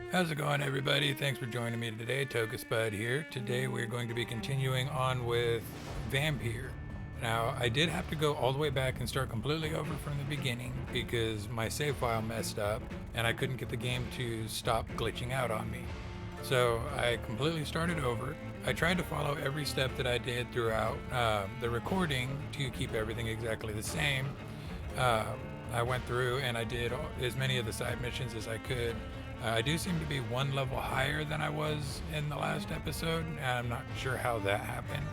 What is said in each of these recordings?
How's it going, everybody? Thanks for joining me today. Toga Spud here. Today we're going to be continuing on with Vampyr. Now, I did have to go all the way back and start completely over from the beginning because my save file messed up and I couldn't get the game to stop glitching out on me. So I completely started over. I tried to follow every step that I did throughout the recording to keep everything exactly the same. Uh, I went through and I did as many of the side missions as I could. I do seem to be one level higher than I was in the last episode. I'm not sure how that happened,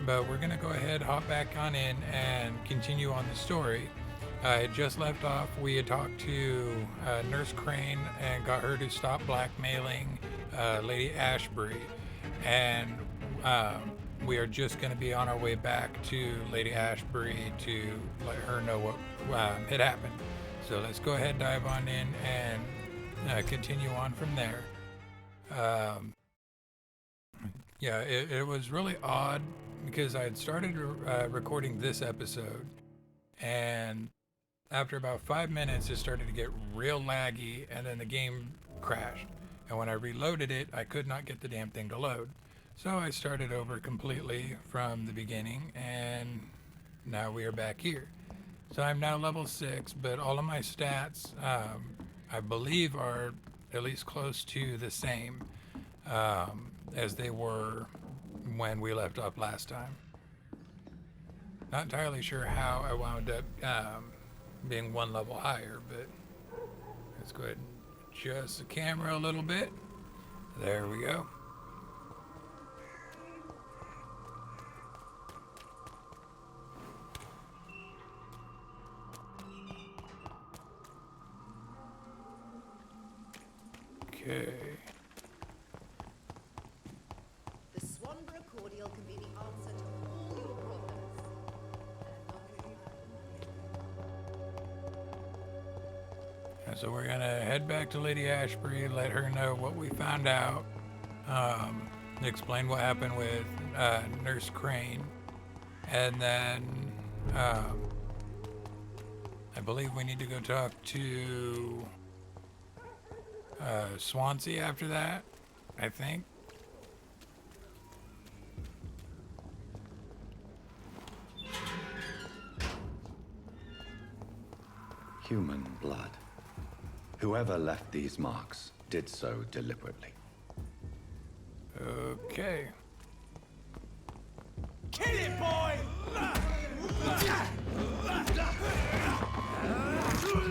but we're going to go ahead, hop back on in, and continue on the story. I just left off. We had talked to Nurse Crane and got her to stop blackmailing Lady Ashbury, and we are just going to be on our way back to Lady Ashbury to let her know what had happened. So let's go ahead, dive on in, and continue on from there. It was really odd because I had started recording this episode, and after about 5 minutes, it started to get real laggy, and then the game crashed. And when I reloaded it, I could not get the damn thing to load. So I started over completely from the beginning, and now we are back here. So I'm now level 6, but all of my stats, I believe, are at least close to the same as they were when we left off last time. Not entirely sure how I wound up being one level higher, but let's go ahead and adjust the camera a little bit. There we go. Okay. The Swanborough cordial can be the answer to all your problems. And so we're gonna head back to Lady Ashbury, let her know what we found out, explain what happened with Nurse Crane, and then I believe we need to go talk to Swansea after that, I think. Human blood. Whoever left these marks did so deliberately. Okay. Kill it, boy!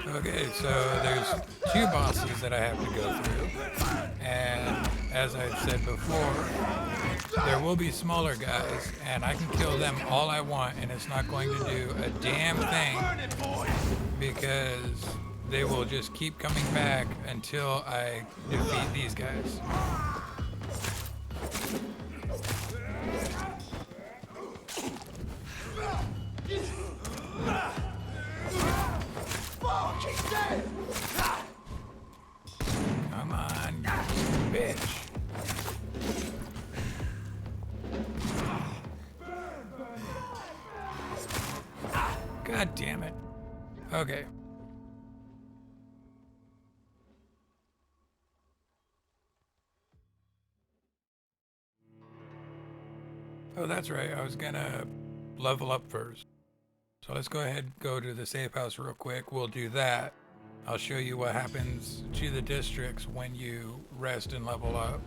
Okay, so there's 2 bosses that I have to go through, and as I said before, there will be smaller guys, and I can kill them all I want, and it's not going to do a damn thing, because they will just keep coming back until I defeat these guys. Come on, you bitch. God damn it. Okay. Oh, that's right. I was gonna level up first. So let's go ahead and go to the safe house real quick. We'll do that. I'll show you what happens to the districts when you rest and level up.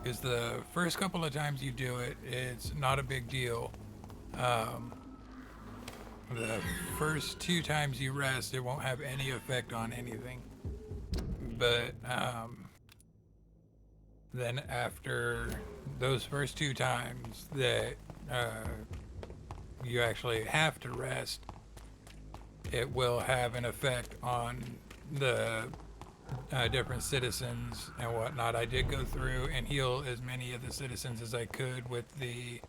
Because the first couple of times you do it, it's not a big deal. The first 2 times you rest, it won't have any effect on anything. But then after those first 2 times that you actually have to rest, it will have an effect on the different citizens and whatnot. I did go through and heal as many of the citizens as I could with the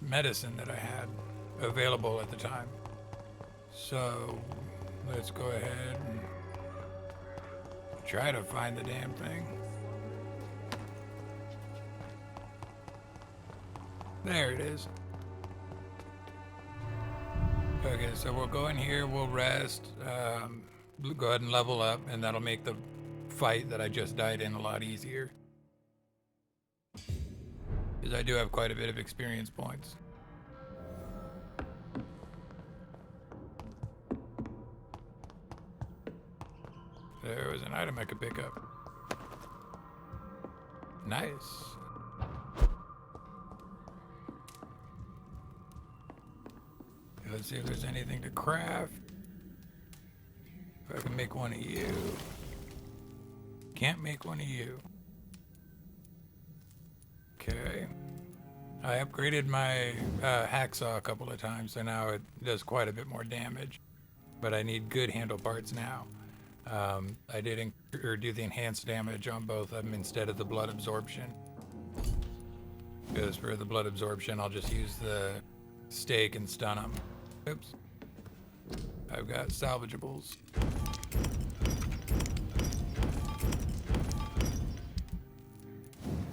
medicine that I had available at the time. So let's go ahead and try to find the damn thing. There it is. Okay, so we'll go in here, we'll rest, go ahead and level up, and that'll make the fight that I just died in a lot easier. Because I do have quite a bit of experience points. There was an item I could pick up. Nice. Let's see if there's anything to craft. If I can make one of you. Can't make one of you. Okay. I upgraded my hacksaw a couple of times, so now it does quite a bit more damage. But I need good handle parts now. I did do the enhanced damage on both of them instead of the blood absorption. Because for the blood absorption, I'll just use the stake and stun them. Oops. I've got salvageables.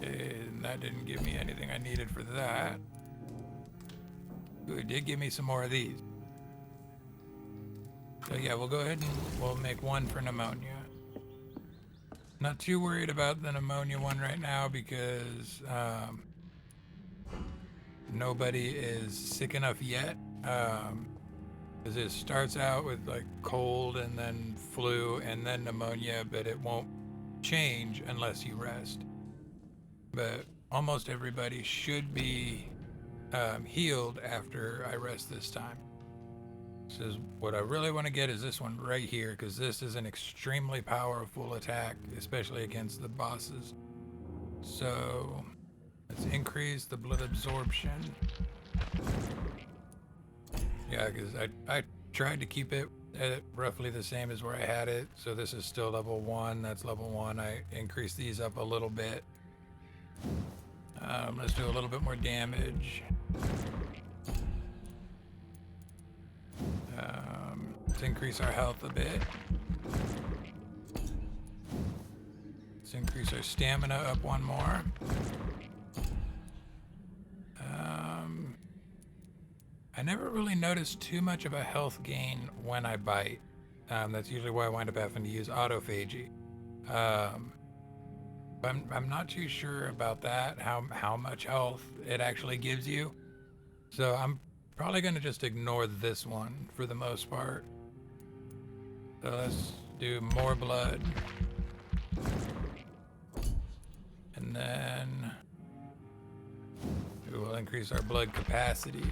And that didn't give me anything I needed for that. Ooh, it did give me some more of these. So yeah, we'll go ahead and we'll make one for pneumonia. Not too worried about the pneumonia one right now because nobody is sick enough yet. Because it starts out with like cold and then flu and then pneumonia, but it won't change unless you rest. But almost everybody should be healed after I rest this time. So what I really want to get is this one right here, because this is an extremely powerful attack, especially against the bosses. So let's increase the blood absorption. Yeah, because I tried to keep it at roughly the same as where I had it. So this is still level 1. That's level 1. I increased these up a little bit. Let's do a little bit more damage. Let's increase our health a bit. Let's increase our stamina up one more. I never really noticed too much of a health gain when I bite. That's usually why I wind up having to use autophagy. I'm not too sure about that, how much health it actually gives you. So I'm probably going to just ignore this one for the most part. So let's do more blood. And then we will increase our blood capacity.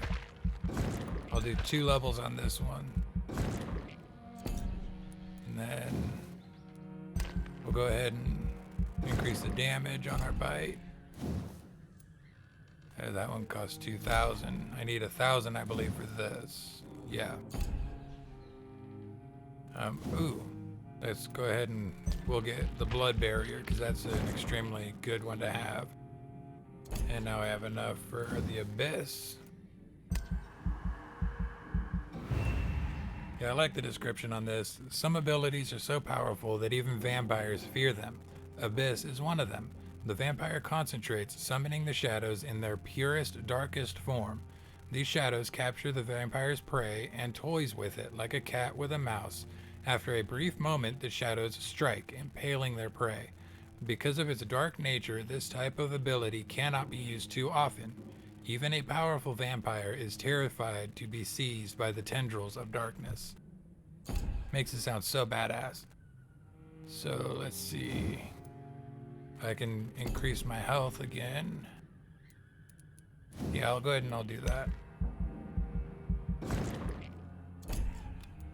I'll do 2 levels on this one. And then we'll go ahead and increase the damage on our bite. That one costs 2,000. I need 1,000, I believe, for this. Yeah. Ooh. Let's go ahead and we'll get the blood barrier, because that's an extremely good one to have. And now I have enough for the abyss. Yeah, I like the description on this. Some abilities are so powerful that even vampires fear them. Abyss is one of them. The vampire concentrates, summoning the shadows in their purest, darkest form. These shadows capture the vampire's prey and toys with it like a cat with a mouse. After a brief moment, the shadows strike, impaling their prey. Because of its dark nature, this type of ability cannot be used too often. Even a powerful vampire is terrified to be seized by the tendrils of darkness. Makes it sound so badass. So let's see. I can increase my health again. Yeah, I'll go ahead and I'll do that.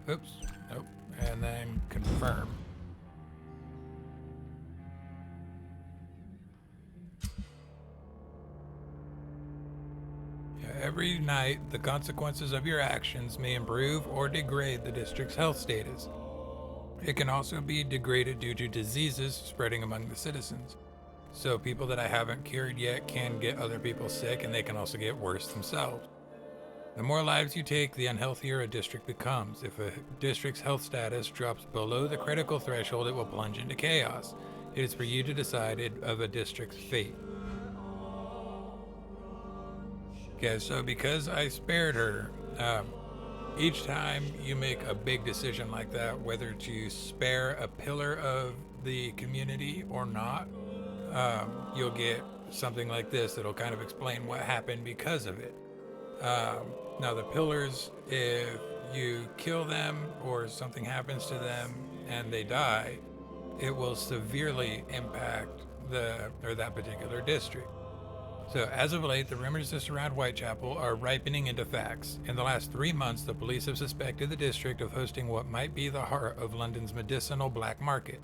Oops. Nope. And then confirm. Yeah, every night, the consequences of your actions may improve or degrade the district's health status. It can also be degraded due to diseases spreading among the citizens. So people that I haven't cured yet can get other people sick, and they can also get worse themselves. The more lives you take, the unhealthier a district becomes. If a district's health status drops below the critical threshold, it will plunge into chaos. It is for you to decide of a district's fate. Okay, so because I spared her, each time you make a big decision like that, whether to spare a pillar of the community or not, you'll get something like this that'll kind of explain what happened because of it. Now, the pillars, if you kill them or something happens to them and they die, it will severely impact that particular district. So, as of late, the rumors that surround Whitechapel are ripening into facts. In the last 3 months, the police have suspected the district of hosting what might be the heart of London's medicinal black market.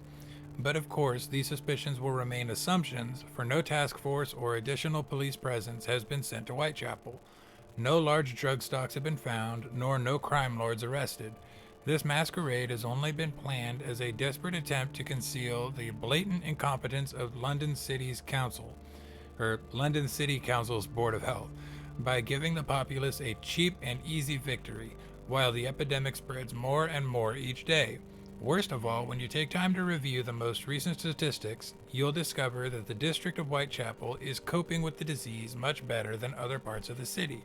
But of course, these suspicions will remain assumptions, for no task force or additional police presence has been sent to Whitechapel. No large drug stocks have been found, nor no crime lords arrested. This masquerade has only been planned as a desperate attempt to conceal the blatant incompetence of London City Council's Board of Health, by giving the populace a cheap and easy victory, while the epidemic spreads more and more each day. Worst of all, when you take time to review the most recent statistics, you'll discover that the district of Whitechapel is coping with the disease much better than other parts of the city.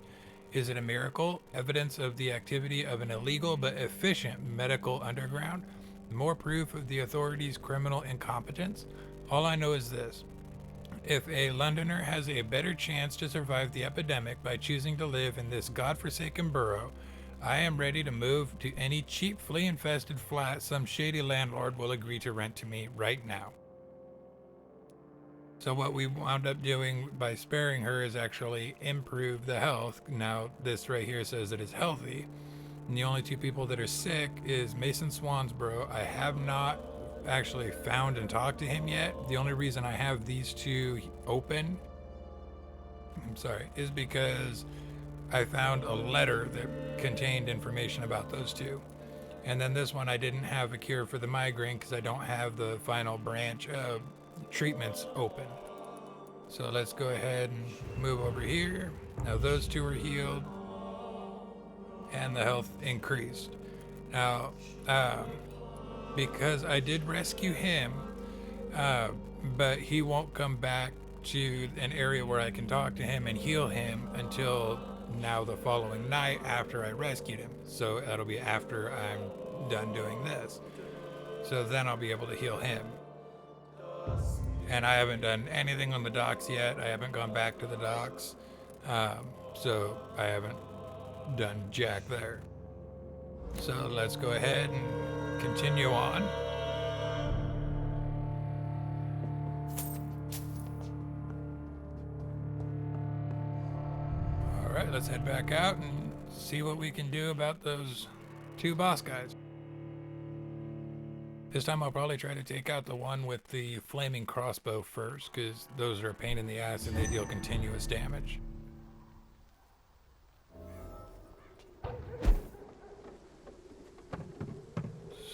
Is it a miracle? Evidence of the activity of an illegal but efficient medical underground? More proof of the authorities' criminal incompetence? All I know is this. If a Londoner has a better chance to survive the epidemic by choosing to live in this godforsaken borough, I am ready to move to any cheap flea-infested flat some shady landlord will agree to rent to me right now. So what we wound up doing by sparing her is actually improve the health. Now, this right here says that it's healthy. And the only two people that are sick is Mason Swansboro. I have not actually found and talked to him yet. The only reason I have these two open, is because I found a letter that contained information about those two. And then this one, I didn't have a cure for the migraine because I don't have the final branch of treatments open. So let's go ahead and move over here. Now those two are healed and the health increased. Now, because I did rescue him, but he won't come back to an area where I can talk to him and heal him until now the following night after I rescued him. So that'll be after I'm done doing this. So then I'll be able to heal him. And I haven't done anything on the docks yet. I haven't gone back to the docks. So I haven't done jack there. So let's go ahead and continue on. Alright, let's head back out and see what we can do about those two boss guys. This time I'll probably try to take out the one with the flaming crossbow first, because those are a pain in the ass and they deal continuous damage.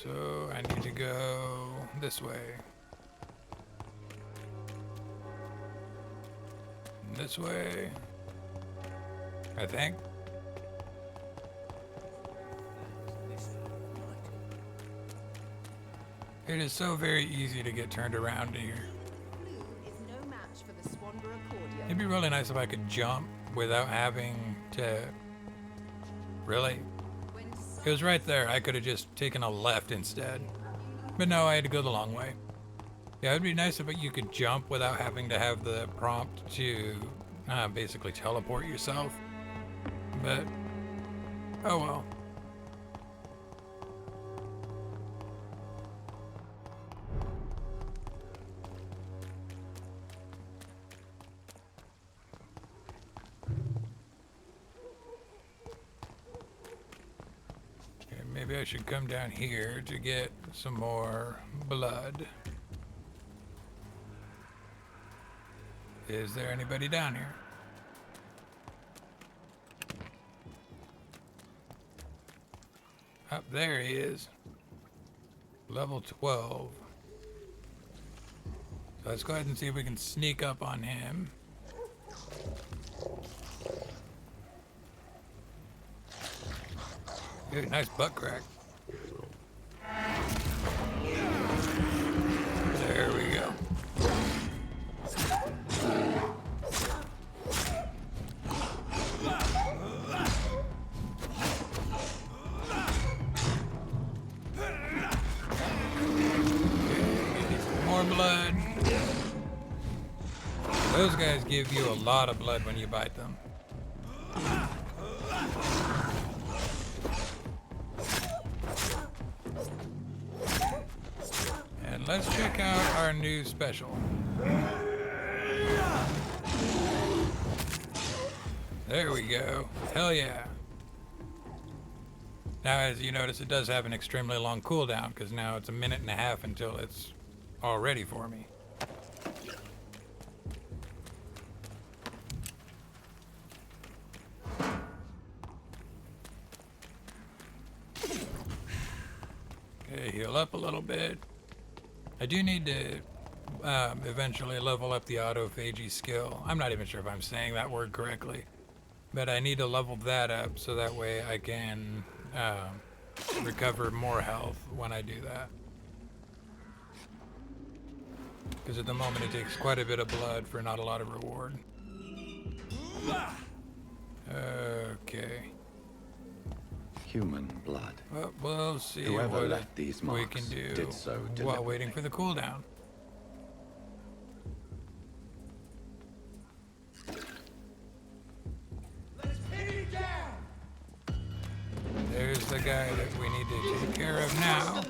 So I need to go this way. This way, I think. It is so very easy to get turned around here. Blue is no match for the Swanborough cordial. It'd be really nice if I could jump without having to... Really? It was right there. I could have just taken a left instead. But no, I had to go the long way. Yeah, it'd be nice if you could jump without having to have the prompt to basically teleport yourself. But, oh well. Maybe I should come down here to get some more blood. Is there anybody down here? Up there he is. Level 12. So let's go ahead and see if we can sneak up on him. Dude, nice butt crack. There we go. more blood. Those guys give you a lot of blood when you bite them. And let's check out our new special. There we go. Hell yeah. Now, as you notice, it does have an extremely long cooldown, because now it's 1.5 minutes until it's all ready for me. Okay, heal up a little bit. I do need to eventually level up the autophagy skill. I'm not even sure if I'm saying that word correctly, but I need to level that up so that way I can recover more health when I do that. Because at the moment it takes quite a bit of blood for not a lot of reward. Okay. Human blood. Well, we'll see Whoever what left these we marks can do did so while deliberately. waiting for the cooldown. There's the guy that we need to take care of now.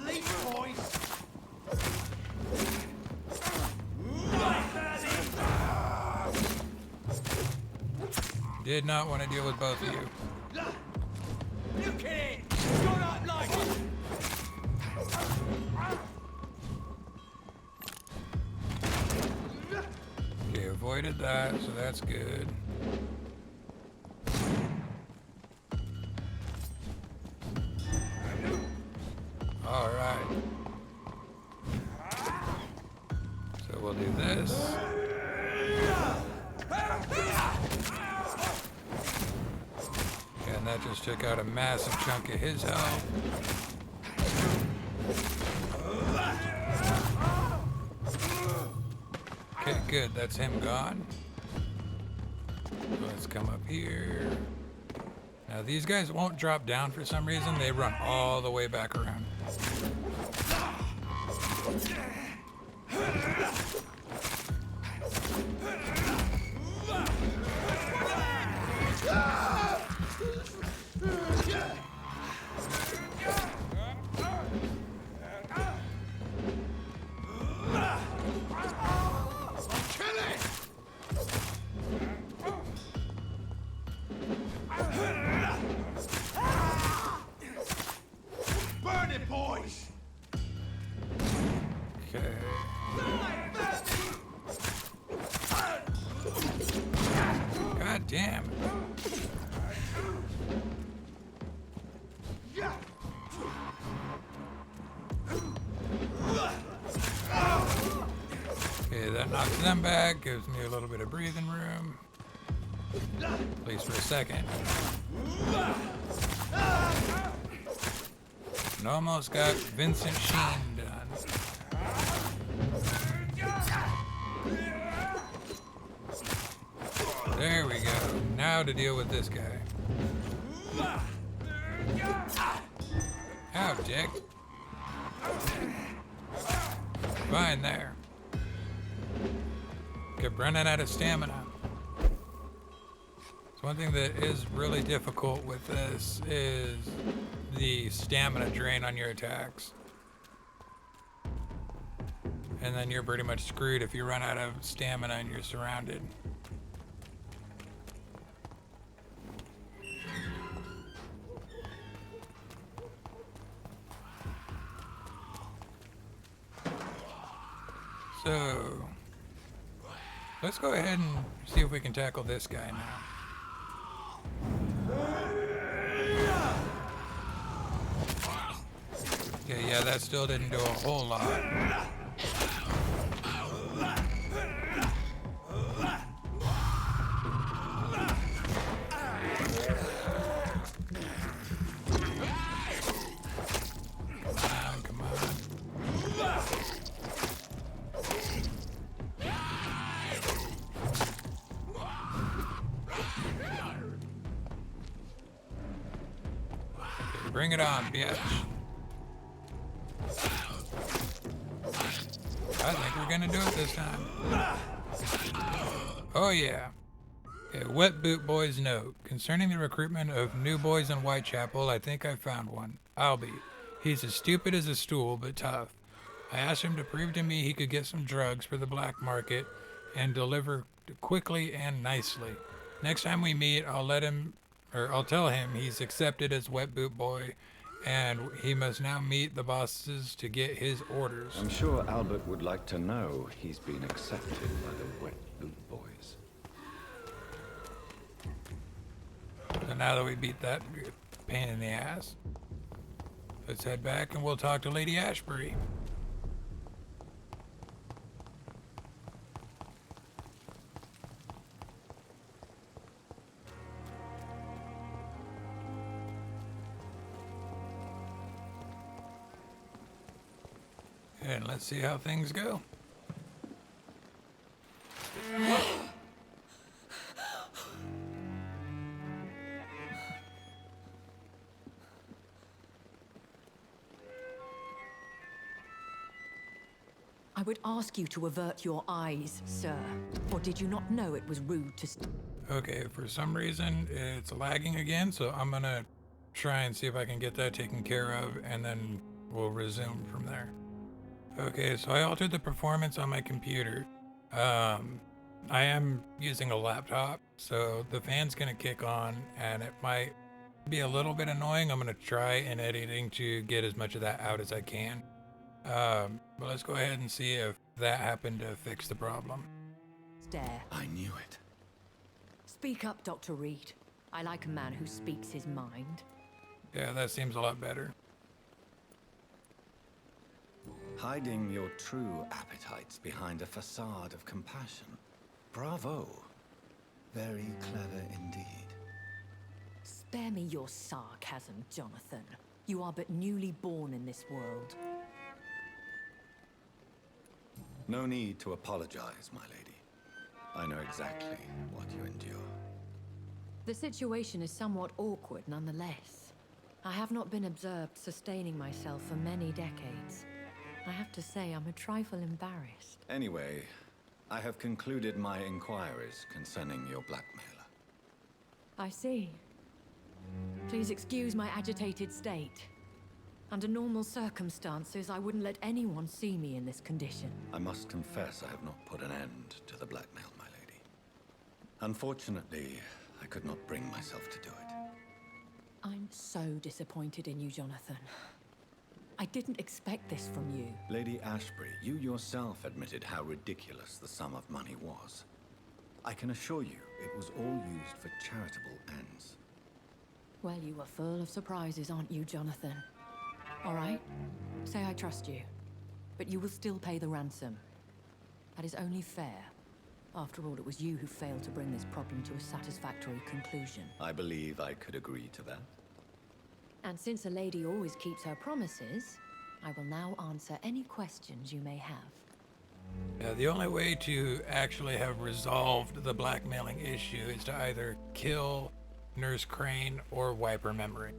Did not want to deal with both of you. Look at it! You're not like it! Okay, avoided that, so that's good. All right. So we'll do this. And that just took out a massive chunk of his health. Okay, good. That's him gone. So let's come up here. Now these guys won't drop down for some reason. They run all the way back around. Burn it, boys! Okay. God damn. Okay, that knocks them back, gives me a little bit of breathing room. At least for a second. And almost got Vincent Sheen done. There we go. Now to deal with this guy. Ow, Dick. Fine there. Kept running out of stamina. So one thing that is really difficult with this is the stamina drain on your attacks. And then you're pretty much screwed if you run out of stamina and you're surrounded. So, let's go ahead and see if we can tackle this guy now. Okay, yeah, that still didn't do a whole lot. Come on. Okay, bring it on, bitch. I think we're we're gonna do it this time. Oh yeah. Okay, Wet Boot Boy's note. Concerning the recruitment of new boys in Whitechapel, I think I found one. Albie. He's as stupid as a stool, but tough. I asked him to prove to me he could get some drugs for the black market and deliver quickly and nicely. Next time we meet, I'll tell him he's accepted as Wet Boot Boy, and he must now meet the bosses to get his orders. I'm sure Albert would like to know he's been accepted by the Wet Boot Boys. So now that we beat that pain in the ass, let's head back and we'll talk to Lady Ashbury. And let's see how things go. I would ask you to avert your eyes, sir. Or did you not know it was rude to Okay, for some reason it's lagging again, so I'm gonna try and see if I can get that taken care of, and then we'll resume from there. Okay, so I altered the performance on my computer. I am using a laptop, so the fan's gonna kick on, and it might be a little bit annoying. I'm gonna try in editing to get as much of that out as I can. But let's go ahead and see if that happened to fix the problem. stare? I knew it. Speak up, Dr. Reed. I like a man who speaks his mind. Yeah, that seems a lot better. Hiding your true appetites behind a facade of compassion. Bravo. Very clever indeed. Spare me your sarcasm, Jonathan. You are but newly born in this world. No need to apologize, my lady. I know exactly what you endure. The situation is somewhat awkward nonetheless. I have not been observed sustaining myself for many decades. I have to say I'm a trifle embarrassed. Anyway, I have concluded my inquiries concerning your blackmailer. I see. Please excuse my agitated state. Under normal circumstances, I wouldn't let anyone see me in this condition. I must confess I have not put an end to the blackmail, my lady. Unfortunately, I could not bring myself to do it. I'm so disappointed in you, Jonathan. I didn't expect this from you. Lady Ashbury, you yourself admitted how ridiculous the sum of money was. I can assure you, it was all used for charitable ends. Well, you are full of surprises, aren't you, Jonathan? All right, say I trust you, but you will still pay the ransom. That is only fair. After all, it was you who failed to bring this problem to a satisfactory conclusion. I believe I could agree to that. And since a lady always keeps her promises, I will now answer any questions you may have. Yeah, the only way to actually have resolved the blackmailing issue is to either kill Nurse Crane or wipe her memory.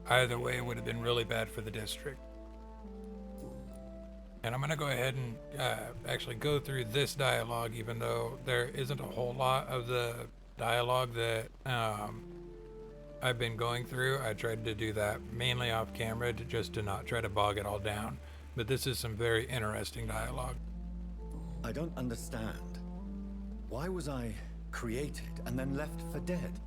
Either way would have been really bad for the district. And I'm going to go ahead and actually go through this dialogue, even though there isn't a whole lot of the dialogue that I've been going through. I tried to do that mainly off camera to not try to bog it all down. But this is some very interesting dialogue. I don't understand. Why was I created and then left for dead?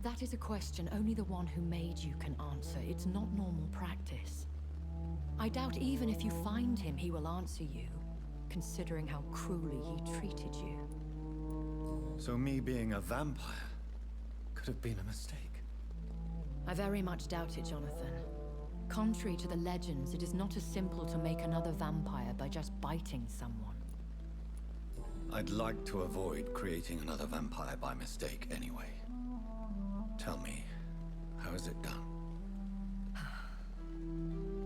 That is a question only the one who made you can answer. It's not normal practice. I doubt even if you find him, he will answer you, considering how cruelly he treated you. So me being a vampire could have been a mistake. I very much doubt it, Jonathan. Contrary to the legends, it is not as simple to make another vampire by just biting someone. I'd like to avoid creating another vampire by mistake anyway. Tell me, how is it done?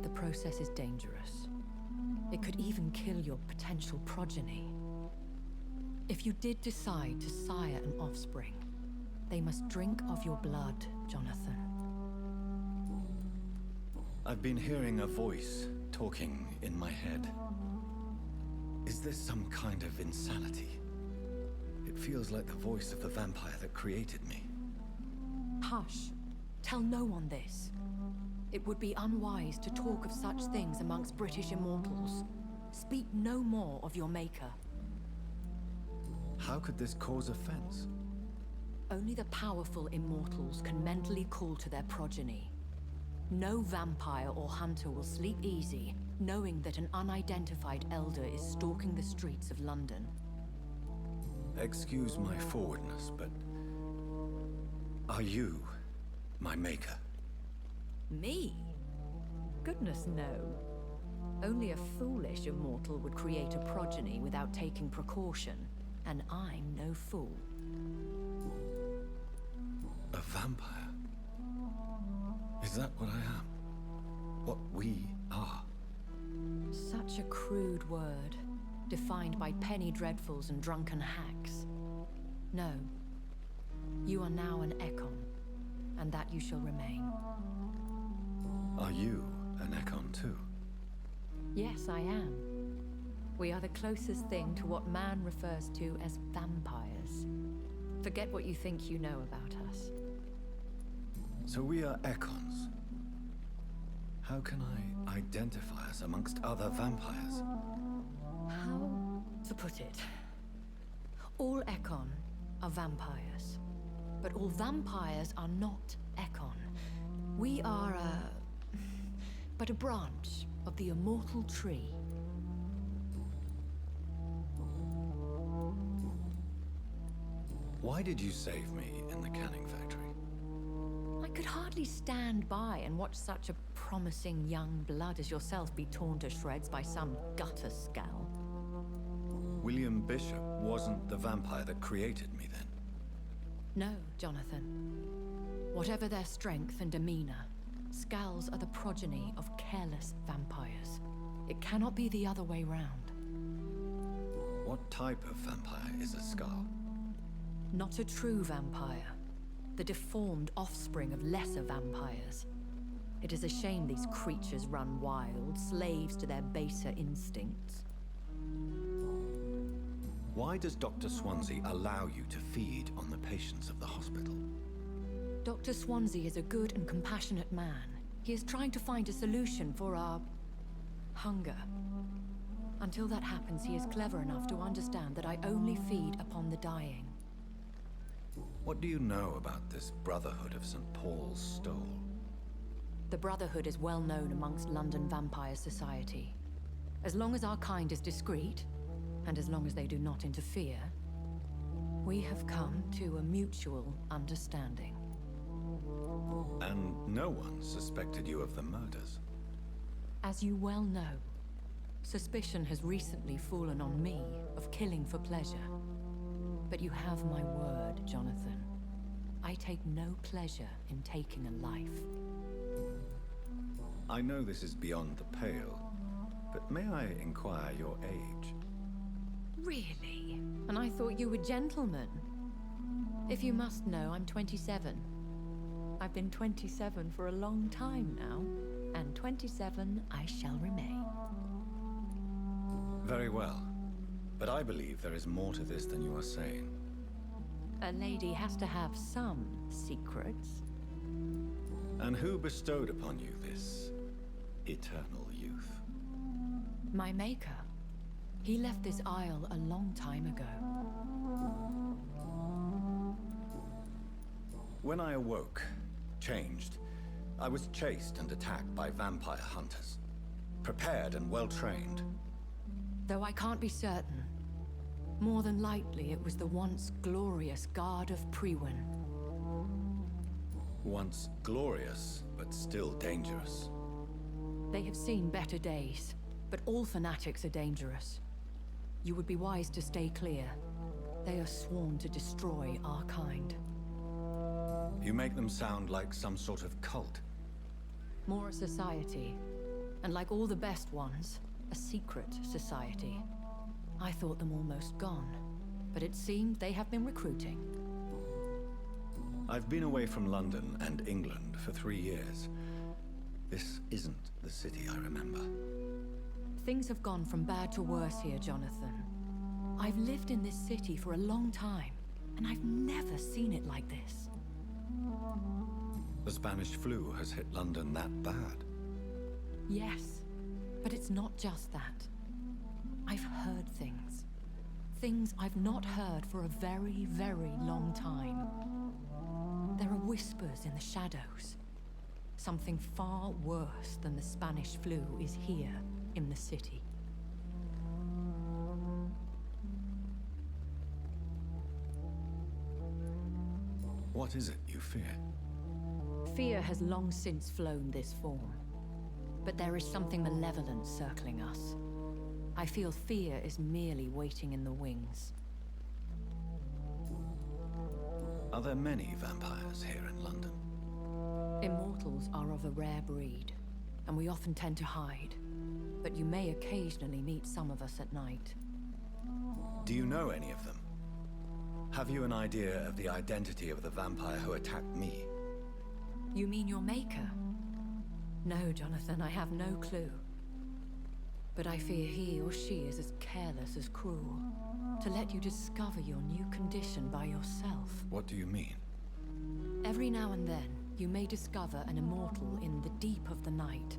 The process is dangerous. It could even kill your potential progeny. If you did decide to sire an offspring, they must drink of your blood, Jonathan. I've been hearing a voice talking in my head. Is this some kind of insanity? It feels like the voice of the vampire that created me. Hush. Tell no one this. It would be unwise to talk of such things amongst British immortals. Speak no more of your maker. How could this cause offense? Only the powerful immortals can mentally call to their progeny. No vampire or hunter will sleep easy, knowing that an unidentified elder is stalking the streets of London. Excuse my forwardness, but... are you my maker? Me? Goodness, no. Only a foolish immortal would create a progeny without taking precaution, and I'm no fool. A vampire? Is that what I am? What we are? Such a crude word, defined by penny dreadfuls and drunken hacks. No. You are now an Ekon, and that you shall remain. Are you an Ekon too? Yes, I am. We are the closest thing to what man refers to as vampires. Forget what you think you know about us. So we are Ekons. How can I identify us amongst other vampires? How to put it? All Ekon are vampires. But all vampires are not Ekon. We are but a branch of the immortal tree. Why did you save me in the canning factory? I could hardly stand by and watch such a promising young blood as yourself be torn to shreds by some gutter scowl. William Bishop wasn't the vampire that created me then. No, Jonathan. Whatever their strength and demeanor, Scowls are the progeny of careless vampires. It cannot be the other way round. What type of vampire is a Skull? Not a true vampire. The deformed offspring of lesser vampires. It is a shame these creatures run wild, slaves to their baser instincts. Why does Dr. Swansea allow you to feed on the patients of the hospital? Dr. Swansea is a good and compassionate man. He is trying to find a solution for our hunger. Until that happens, he is clever enough to understand that I only feed upon the dying. What do you know about this Brotherhood of St. Paul's Stole? The Brotherhood is well known amongst London Vampire Society. As long as our kind is discreet, and as long as they do not interfere, we have come to a mutual understanding. And no one suspected you of the murders? As you well know, suspicion has recently fallen on me of killing for pleasure. But you have my word, Jonathan. I take no pleasure in taking a life. I know this is beyond the pale, but may I inquire your age? Really? And I thought you were gentlemen. If you must know, I'm 27. I've been 27 for a long time now, and 27 I shall remain. Very well. But I believe there is more to this than you are saying. A lady has to have some secrets. And who bestowed upon you this eternal youth? My maker. He left this isle a long time ago. When I awoke, changed, I was chased and attacked by vampire hunters. Prepared and well-trained. Though I can't be certain. More than likely, it was the once glorious Guard of Priwen. Once glorious, but still dangerous. They have seen better days, but all fanatics are dangerous. You would be wise to stay clear. They are sworn to destroy our kind. You make them sound like some sort of cult. More a society, and like all the best ones, a secret society. I thought them almost gone, but it seemed they have been recruiting. I've been away from London and England for 3 years. This isn't the city I remember. Things have gone from bad to worse here, Jonathan. I've lived in this city for a long time, and I've never seen it like this. The Spanish flu has hit London that bad. Yes, but it's not just that. I've heard things. Things I've not heard for a very, very long time. There are whispers in the shadows. Something far worse than the Spanish flu is here in the city. What is it you fear? Fear has long since flown this form. But there is something malevolent circling us. I feel fear is merely waiting in the wings. Are there many vampires here in London? Immortals are of a rare breed, and we often tend to hide. But you may occasionally meet some of us at night. Do you know any of them? Have you an idea of the identity of the vampire who attacked me? You mean your maker? No, Jonathan, I have no clue. But I fear he or she is as careless as cruel. To let you discover your new condition by yourself. What do you mean? Every now and then, you may discover an immortal in the deep of the night.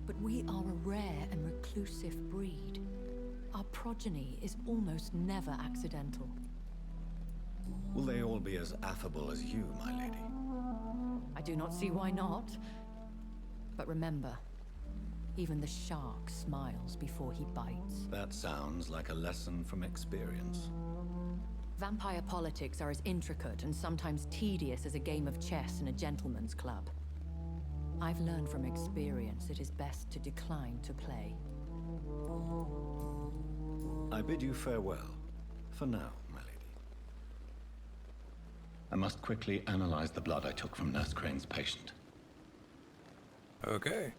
But we are a rare and reclusive breed. Our progeny is almost never accidental. Will they all be as affable as you, my lady? I do not see why not. But remember, even the shark smiles before he bites. That sounds like a lesson from experience. Vampire politics are as intricate and sometimes tedious as a game of chess in a gentleman's club. I've learned from experience it is best to decline to play. I bid you farewell, for now, my lady. I must quickly analyze the blood I took from Nurse Crane's patient. Okay.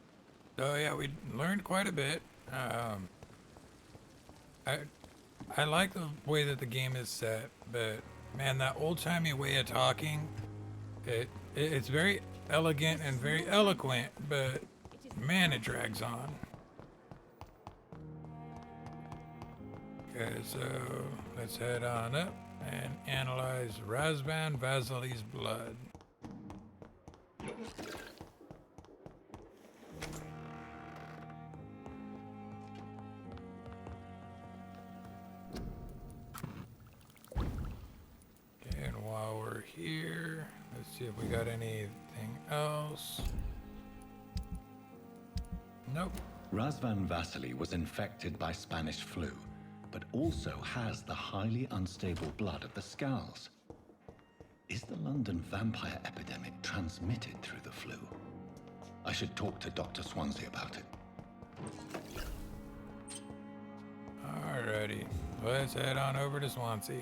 So yeah, we learned quite a bit. I like the way that the game is set, but man, that old-timey way of talking, it's very elegant and very eloquent, but man, it drags on. Okay, so let's head on up and analyze Razvan Vasili's blood. And while we're here, let's see if we got anything else. Nope. Razvan Vasily was infected by Spanish flu, but also has the highly unstable blood of the Scowls. Is the London vampire epidemic transmitted through the flu? I should talk to Dr. Swansea about it. Alrighty, let's head on over to Swansea.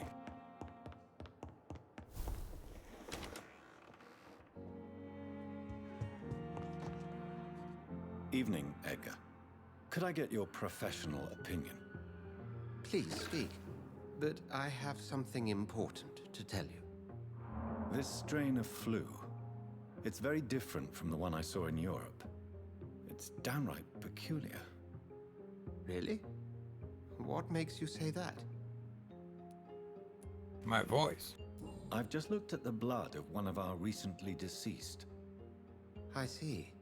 Evening, Edgar. Could I get your professional opinion? Please speak, but I have something important to tell you. This strain of flu, it's very different from the one I saw in Europe. It's downright peculiar. Really? What makes you say that? My voice. I've just looked at the blood of one of our recently deceased. I see.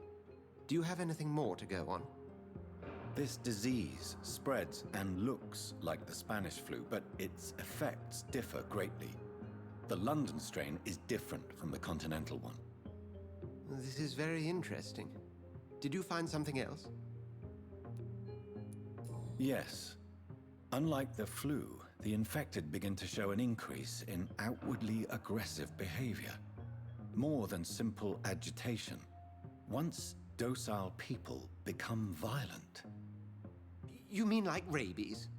Do you have anything more to go on? This disease spreads and looks like the Spanish flu, but its effects differ greatly. The London strain is different from the continental one. This is very interesting. Did you find something else? Yes. Unlike the flu, the infected begin to show an increase in outwardly aggressive behavior. More than simple agitation. Once docile people become violent. You mean like rabies?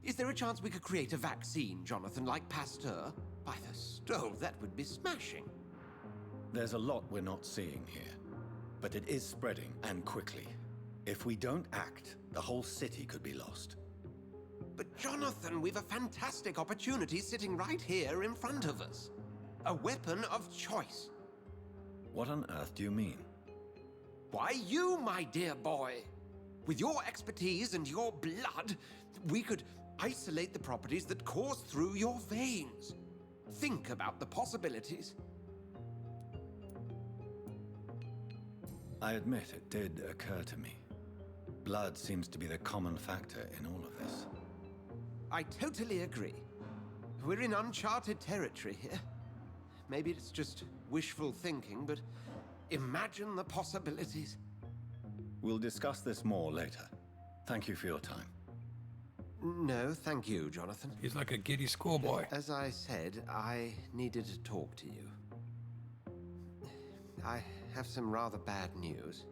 Is there a chance we could create a vaccine, Jonathan, like Pasteur? By the stove, that would be smashing. There's a lot we're not seeing here, but it is spreading, and quickly. If we don't act, the whole city could be lost. But Jonathan, we've a fantastic opportunity sitting right here in front of us. A weapon of choice. What on earth do you mean? Why, you, my dear boy. With your expertise and your blood, we could isolate the properties that course through your veins. Think about the possibilities. I admit it did occur to me. Blood seems to be the common factor in all of this. I totally agree. We're in uncharted territory here. Maybe it's just wishful thinking, but imagine the possibilities. We'll discuss this more later. Thank you for your time. No, thank you, Jonathan. He's like a giddy schoolboy. As I said, I needed to talk to you. I have some rather bad news.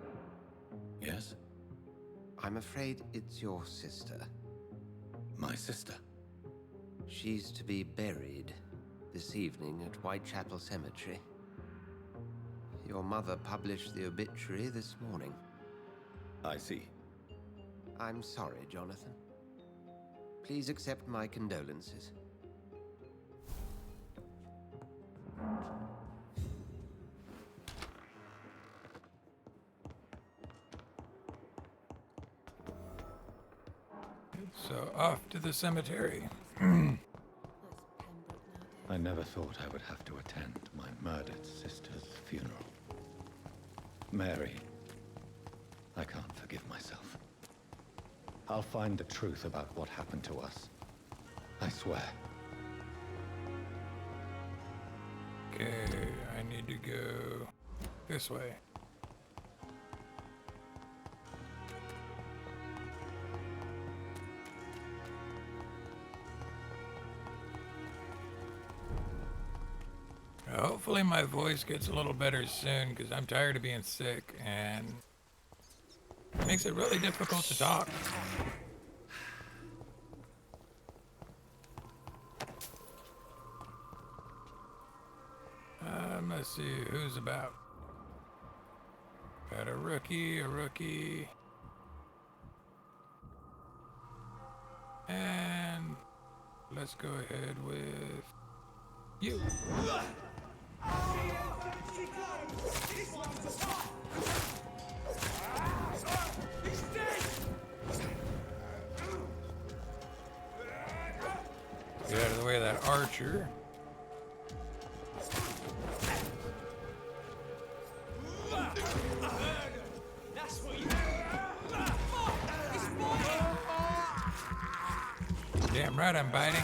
Yes? I'm afraid it's your sister. My sister? She's to be buried this evening at Whitechapel Cemetery. Your mother published the obituary this morning. I see. I'm sorry, Jonathan. Please accept my condolences. So off to the cemetery. I never thought I would have to attend my murdered sister's funeral. Mary, I can't forgive myself. I'll find the truth about what happened to us. I swear. Okay, I need to go this way. Hopefully my voice gets a little better soon, because I'm tired of being sick and it makes it really difficult to talk. Let's see who's about. Got a rookie, and let's go ahead with you. Get out of the way of that archer. Damn right I'm biting.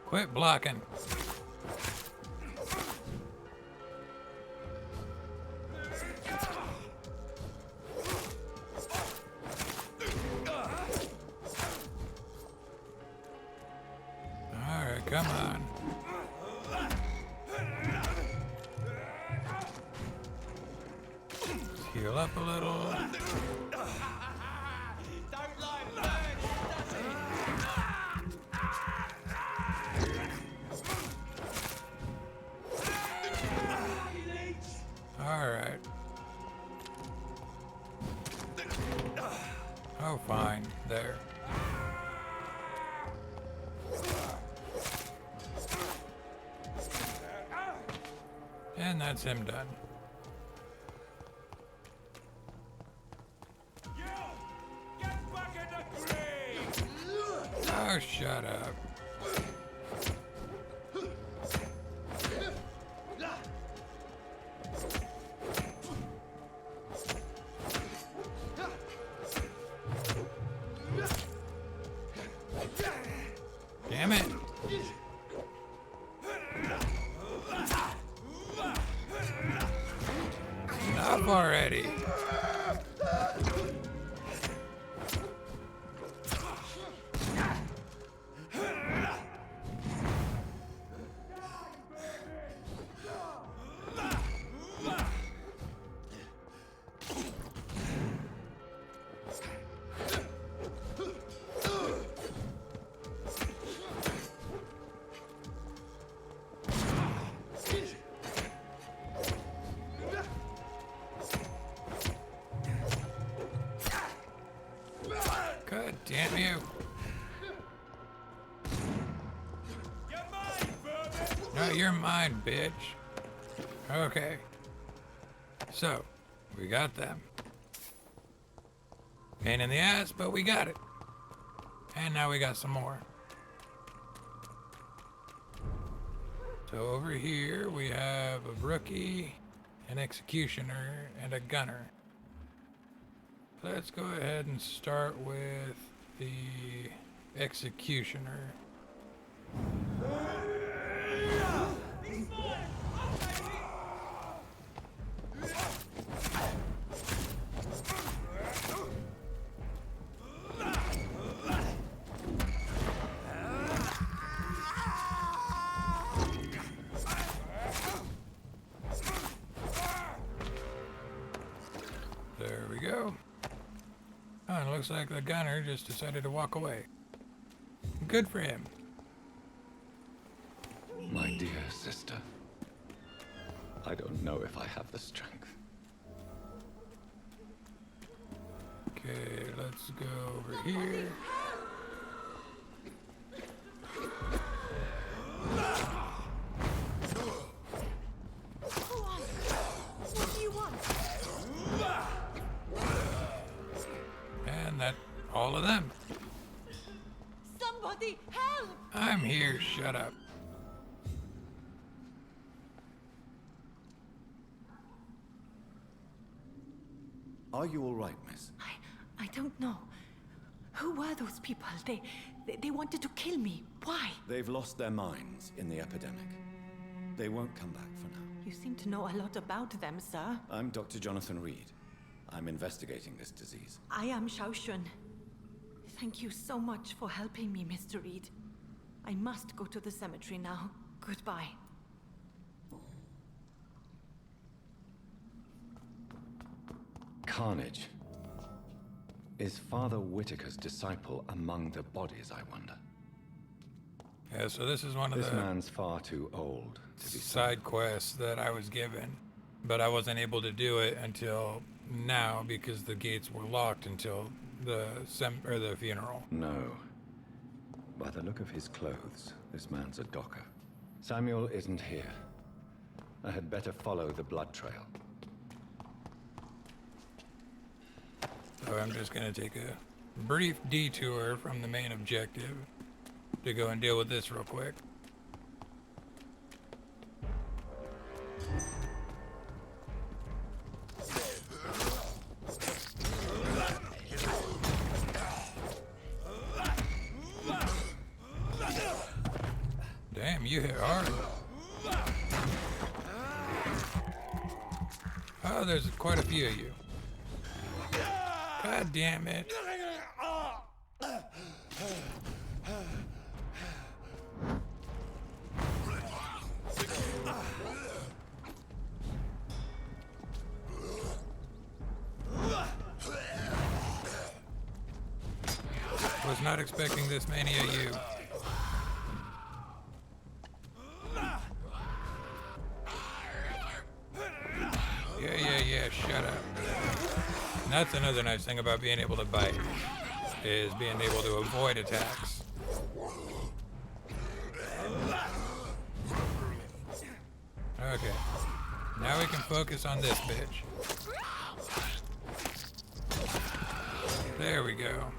Quit blocking. All right, come on. Let's heal up a little. Alright. Oh, fine. There. And that's him done. Oh, shut up. Damn it. Enough already. God damn you. You're mine, vermin! No, you're mine, bitch. Okay. So, we got them. Pain in the ass, but we got it. And now we got some more. So over here we have a rookie, an executioner, and a gunner. Let's go ahead and start with the executioner. There we go. Oh, and it looks like the gunner just decided to walk away. Good for him. My dear sister, I don't know if I have the strength. Okay, let's go over here. Go on. What do you want? And that, all of them. Somebody help! I'm here, shut up. Are you all right, miss? I don't know. Who were those people? They wanted to kill me. Why? They've lost their minds in the epidemic. They won't come back for now. You seem to know a lot about them, sir. I'm Dr. Jonathan Reed. I'm investigating this disease. I am Shaoshun. Thank you so much for helping me, Mr. Reed. I must go to the cemetery now. Goodbye. Carnage. Is Father Whitaker's disciple among the bodies, I wonder? Yeah, so this is one of This the man's far too old to be side quests that I was given, but I wasn't able to do it until now because the gates were locked until the funeral. No. By the look of his clothes, this man's a docker. Samuel isn't here. I had better follow the blood trail. So I'm just going to take a brief detour from the main objective to go and deal with this real quick. Damn, you hit hard. Oh, there's quite a few of you. God damn it. Was not expecting this many of you. Yeah, shut up. And that's another nice thing about being able to bite, is being able to avoid attacks. Okay, now we can focus on this bitch. There we go.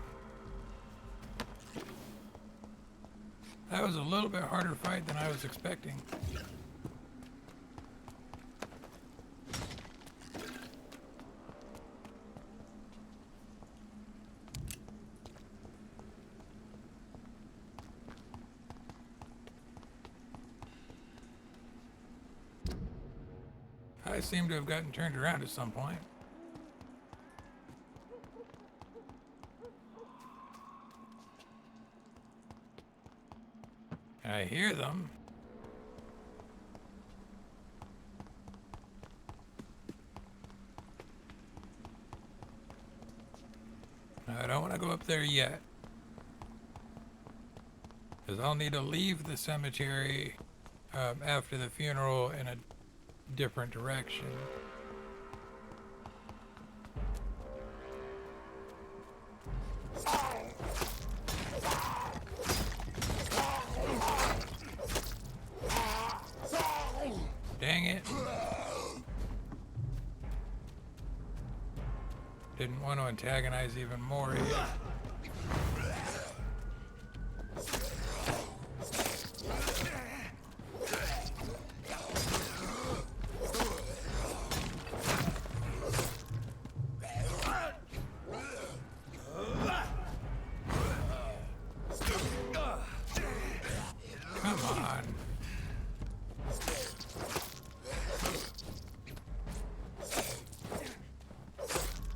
That was a little bit harder fight than I was expecting. I seem to have gotten turned around at some point. I hear them. I don't want to go up there yet, because I'll need to leave the cemetery after the funeral in a different direction. Didn't want to antagonize even more here. Come on.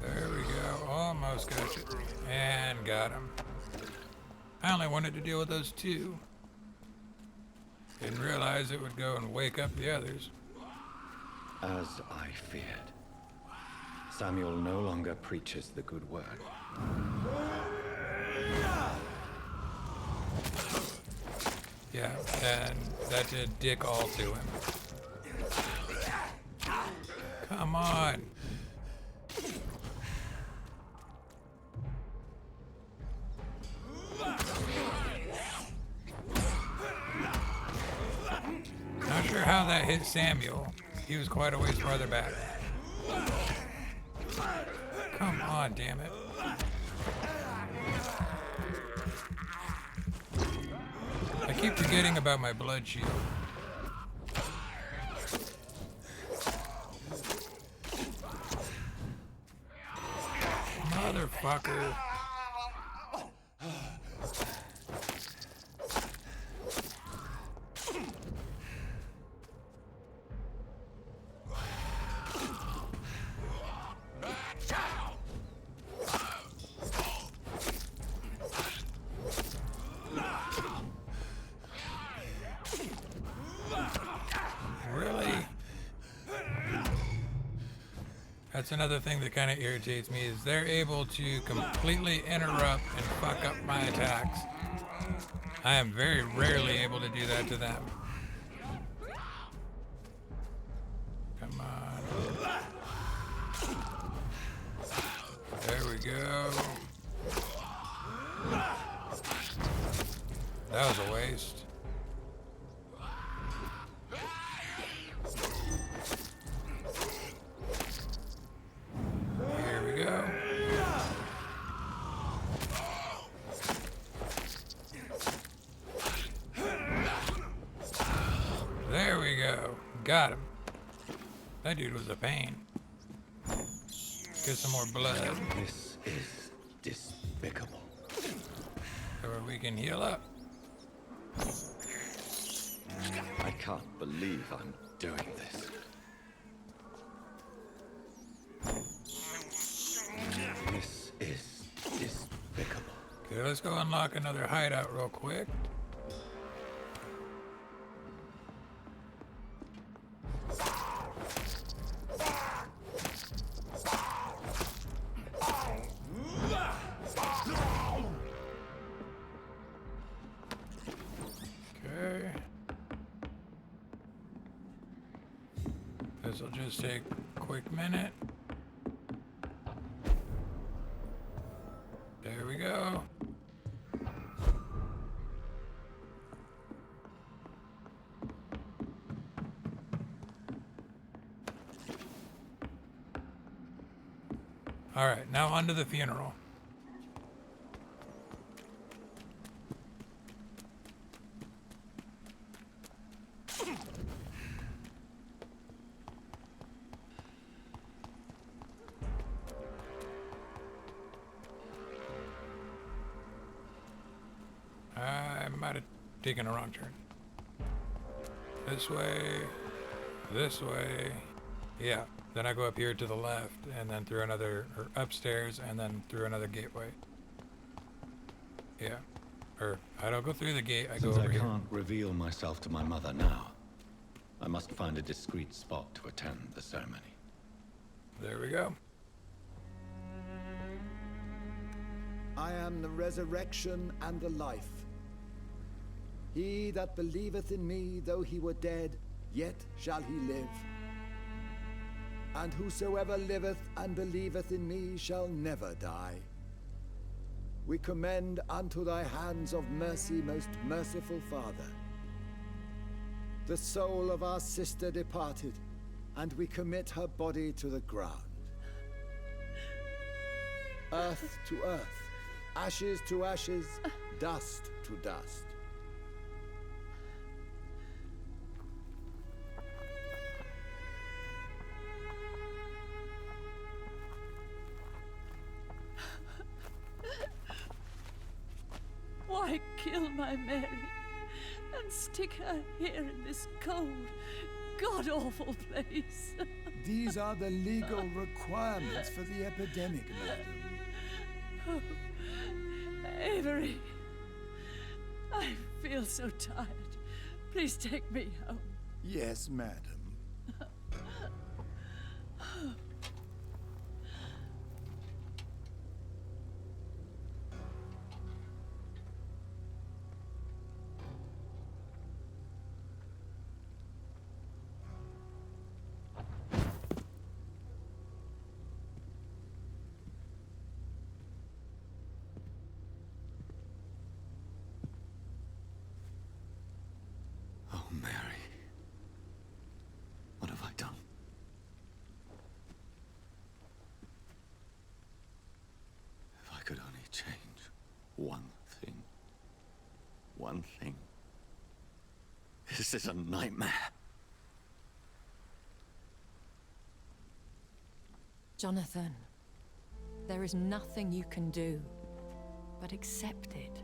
There we go. Almost got it. And got him. I only wanted to deal with those two. Didn't realize it would go and wake up the others. As I feared. Samuel no longer preaches the good word. Yeah, and that did dick all to him. Come on. Not sure how that hit Samuel. He was quite a ways farther back. Come on, damn it. I keep forgetting about my blood shield. Motherfucker. Really? That's another thing that kind of irritates me is they're able to completely interrupt and fuck up my attacks. I am very rarely able to do that to them. Come on. There we go. That was a waste. Here we go. There we go. Got him. That dude was a pain. Get some more blood. This is despicable. So we can heal up. I can't believe I'm doing this. This is despicable. Okay, let's go unlock another hideout real quick. Okay. This will just take a quick minute. There we go. All right, now on to the funeral. I might have taken a wrong turn. This way, this way. Yeah, then I go up here to the left and then through another, or upstairs and then through another gateway. Yeah, or I don't go through the gate, I go Since over I here. can't reveal myself to my mother now, I must find a discreet spot to attend the ceremony. There we go. I am the resurrection and the life. He that believeth in me, though he were dead, yet shall he live. And whosoever liveth and believeth in me shall never die. We commend unto thy hands of mercy, most merciful Father, the soul of our sister departed, and we commit her body to the ground. earth to earth, ashes to ashes, dust to dust. Why kill my Mary and stick her here in this cold, god-awful place? These are the legal requirements for the epidemic, madam. Oh, Avery, I feel so tired. Please take me home. Yes, madam. Oh, Mary. What have I done? If I could only change one thing. One thing. This is a nightmare. Jonathan, there is nothing you can do but accept it.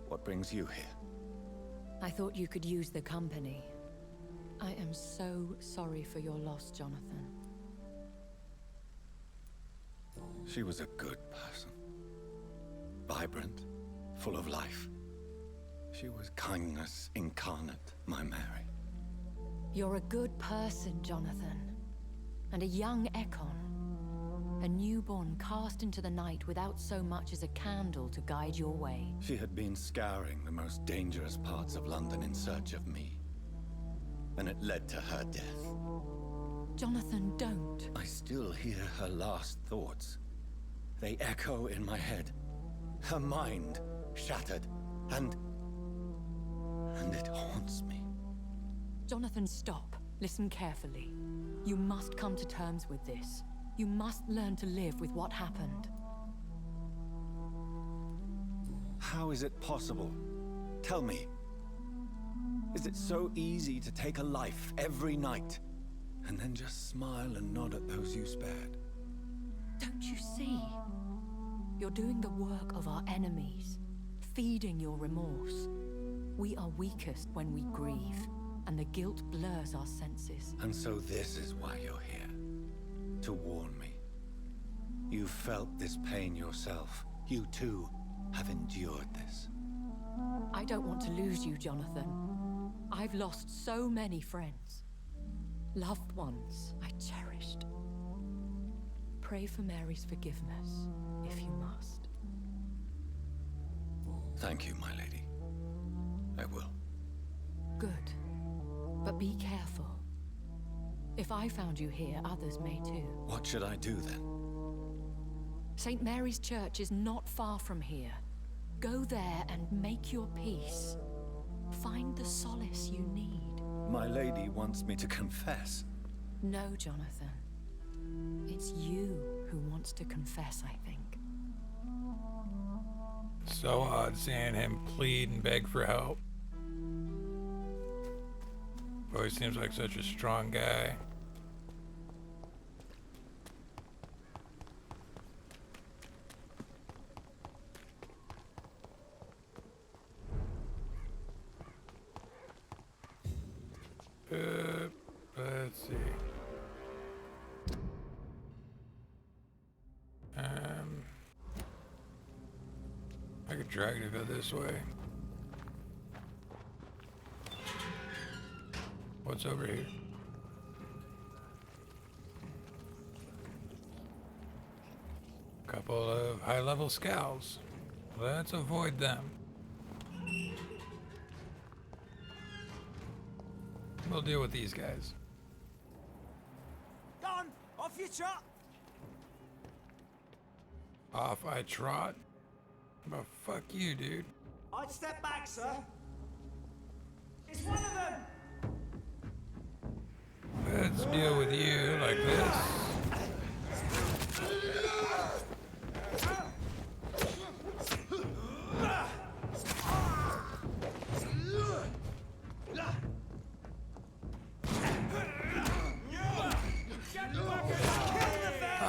What brings you here? I thought you could use the company. I am so sorry for your loss, Jonathan. She was a good person. Vibrant, full of life. She was kindness incarnate, my Mary. You're a good person, Jonathan. And a young Ekon. A newborn cast into the night without so much as a candle to guide your way. She had been scouring the most dangerous parts of London in search of me. And it led to her death. Jonathan, don't. I still hear her last thoughts. They echo in my head. Her mind shattered, and it haunts me. Jonathan, stop. Listen carefully. You must come to terms with this. You must learn to live with what happened. How is it possible? Tell me. Is it so easy to take a life every night, and then just smile and nod at those you spared? Don't you see? You're doing the work of our enemies, feeding your remorse. We are weakest when we grieve, and the guilt blurs our senses. And so this is why you're here. To warn me. You felt this pain yourself. You too have endured this. I don't want to lose you, Jonathan. I've lost so many friends. Loved ones I cherished. Pray for Mary's forgiveness, if you must. Thank you, my lady. I will. Good. But be careful. If I found you here, others may too. What should I do then? St. Mary's Church is not far from here. Go there and make your peace. Find the solace you need. My lady wants me to confess. No, Jonathan. It's you who wants to confess, I think. So odd seeing him plead and beg for help. Always seems like such a strong guy. Let's see. I could drag to go this way. What's over here? Couple of high-level scowls. Let's avoid them. We'll deal with these guys. Gone! Off you trot! Off I trot? But fuck you, dude. I'd step back, sir. It's one of them!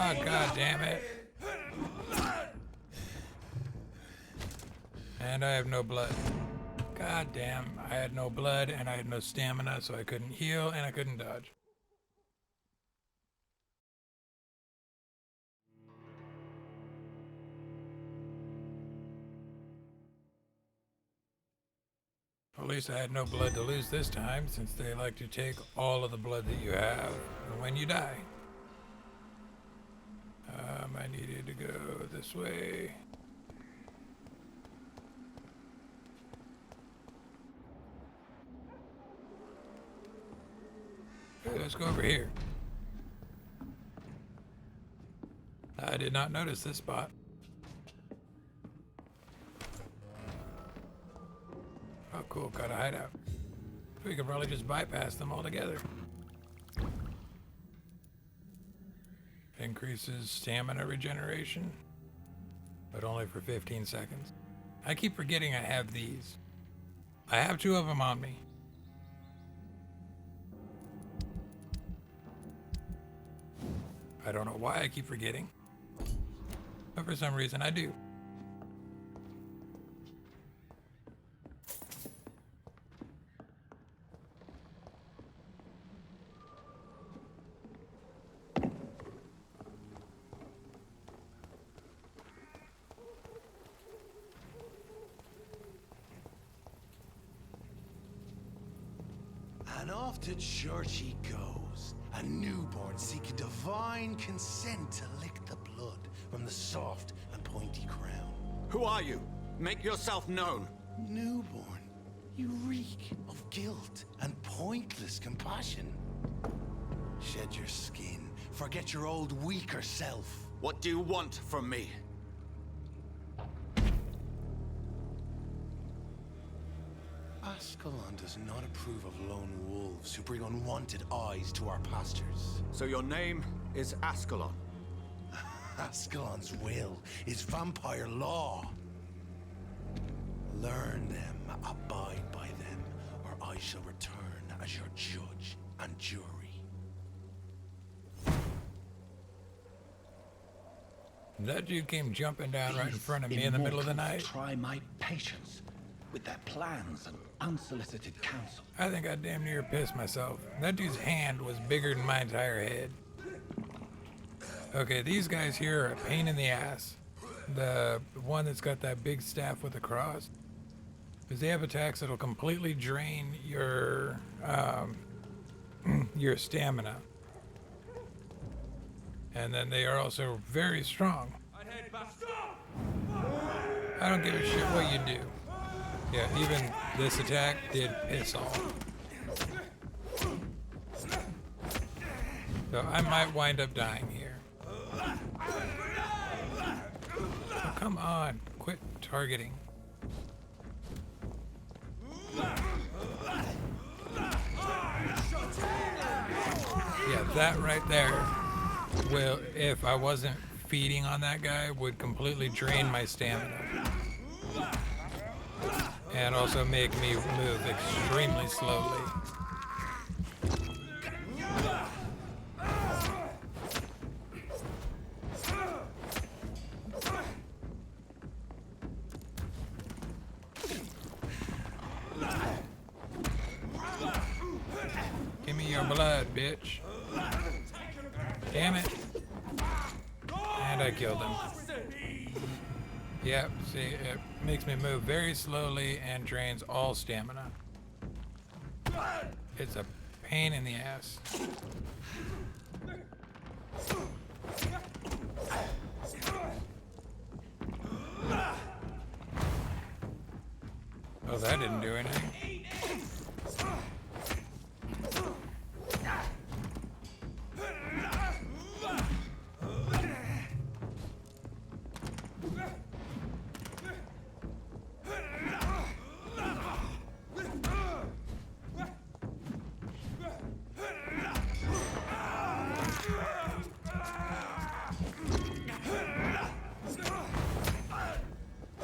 Oh, god damn it. And I have no blood. God damn, I had no blood and I had no stamina, so I couldn't heal and I couldn't dodge. At least I had no blood to lose this time, since they like to take all of the blood that you have when you die. I needed to go this way. Okay, let's go over here. I did not notice this spot. Oh, cool, got a hideout. We could probably just bypass them altogether. Increases stamina regeneration, but only for 15 seconds. I keep forgetting I have these. I have 2 of them on me. I don't know why I keep forgetting, but for some reason I do. And off to church he goes, a newborn seeking divine consent to lick the blood from the soft and pointy crown. Who are you? Make yourself known. Newborn, you reek of guilt and pointless compassion. Shed your skin, forget your old weaker self. What do you want from me? Ascalon does not approve of lone wolves who bring unwanted eyes to our pastures. So your name is Ascalon. Ascalon's will is vampire law. Learn them, abide by them, or I shall return as your judge and jury. That dude came jumping down right in front of me in the middle of the night. Try my patience with their plans and unsolicited counsel. I think I damn near pissed myself. That dude's hand was bigger than my entire head. Okay, these guys here are a pain in the ass. The one that's got that big staff with a cross. Because they have attacks that'll completely drain your your stamina. And then they are also very strong. I don't give a shit what you do. Yeah, even this attack did piss off. So I might wind up dying here. Oh, come on, quit targeting. Yeah, that right there will, if I wasn't feeding on that guy, would completely drain my stamina. And also make me move extremely slowly. Give me your blood, bitch. Damn it. And I killed him. Yep, see, it makes me move very slowly and drains all stamina. It's a pain in the ass. Oh, that didn't do anything.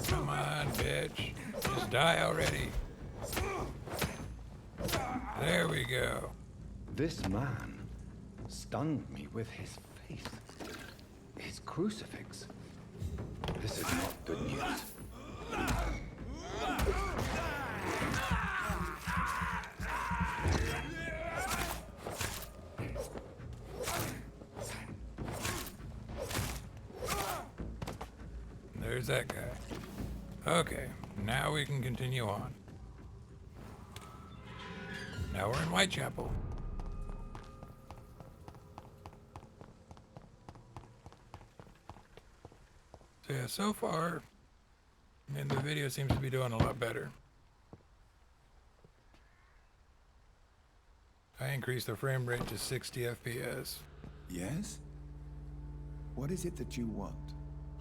Come on, bitch. Just die already. There we go. This man stunned me with his faith. His crucifix. This is not good news. There's that guy. Okay, now we can continue on. Now we're in Whitechapel. So yeah, so far, I mean, the video seems to be doing a lot better. I increased the frame rate to 60 FPS. Yes? What is it that you want?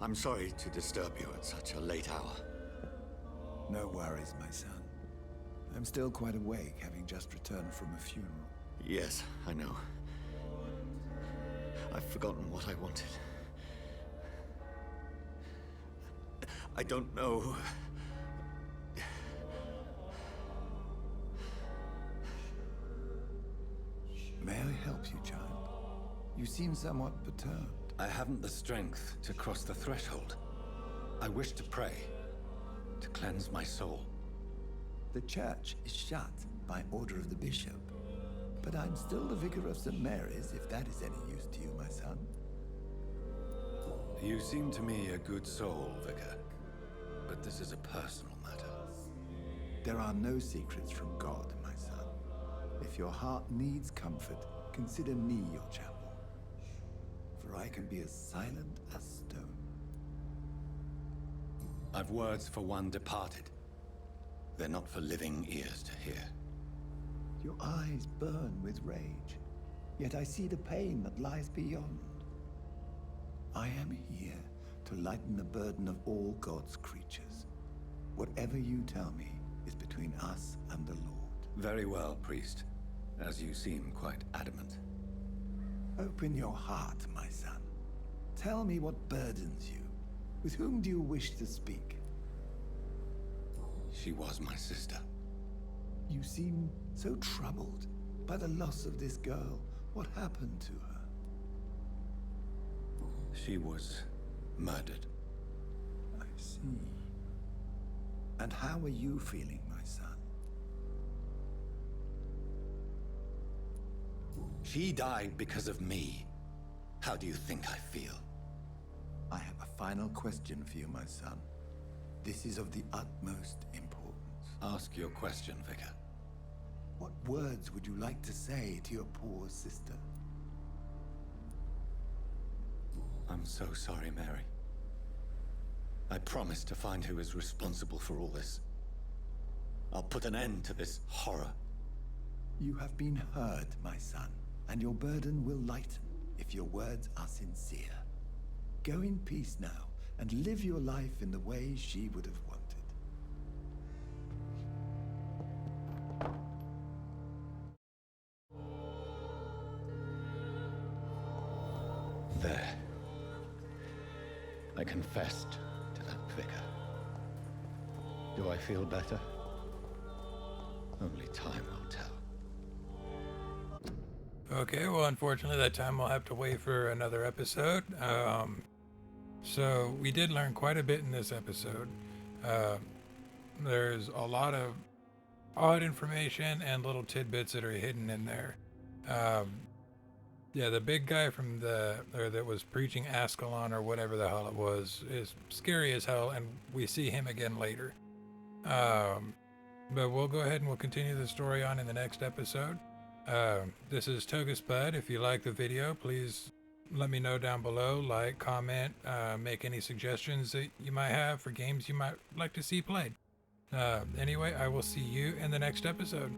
I'm sorry to disturb you at such a late hour. No worries, my son. I'm still quite awake, having just returned from a funeral. Yes, I know. I've forgotten what I wanted. I don't know. May I help you, child? You seem somewhat perturbed. I haven't the strength to cross the threshold. I wish to pray, to cleanse my soul. The church is shut by order of the bishop. But I'm still the vicar of St. Mary's, if that is any use to you, my son. You seem to me a good soul, Vicar. But this is a personal matter. There are no secrets from God, my son. If your heart needs comfort, consider me your chapel. For I can be as silent as stone. I've words for one departed. They're not for living ears to hear. Your eyes burn with rage, yet I see the pain that lies beyond. I am here to lighten the burden of all God's creatures. Whatever you tell me is between us and the Lord. Very well, priest. As you seem quite adamant. Open your heart, my son. Tell me what burdens you. With whom do you wish to speak? She was my sister. You seem so troubled by the loss of this girl. What happened to her? She was murdered. I see. And how are you feeling, my son? She died because of me. How do you think I feel? I have a final question for you, my son. This is of the utmost importance. Ask your question, Vicar. What words would you like to say to your poor sister? I'm so sorry, Mary. I promise to find who is responsible for all this. I'll put an end to this horror. You have been heard, my son, and your burden will lighten if your words are sincere. Go in peace now, and live your life in the way she would have wanted. There. I confessed to that vicar. Do I feel better? Only time will tell. Okay, well, unfortunately, that time we'll have to wait for another episode. So we did learn quite a bit in this episode. There's a lot of odd information and little tidbits that are hidden in there. Yeah, the big guy from that was preaching Ascalon or whatever the hell it was is scary as hell, and we see him again later. But we'll go ahead and we'll continue the story on in the next episode. This is Toga Spud. If you like the video, please let me know down below. Like, comment, make any suggestions that you might have for games you might like to see played. Anyway, I will see you in the next episode.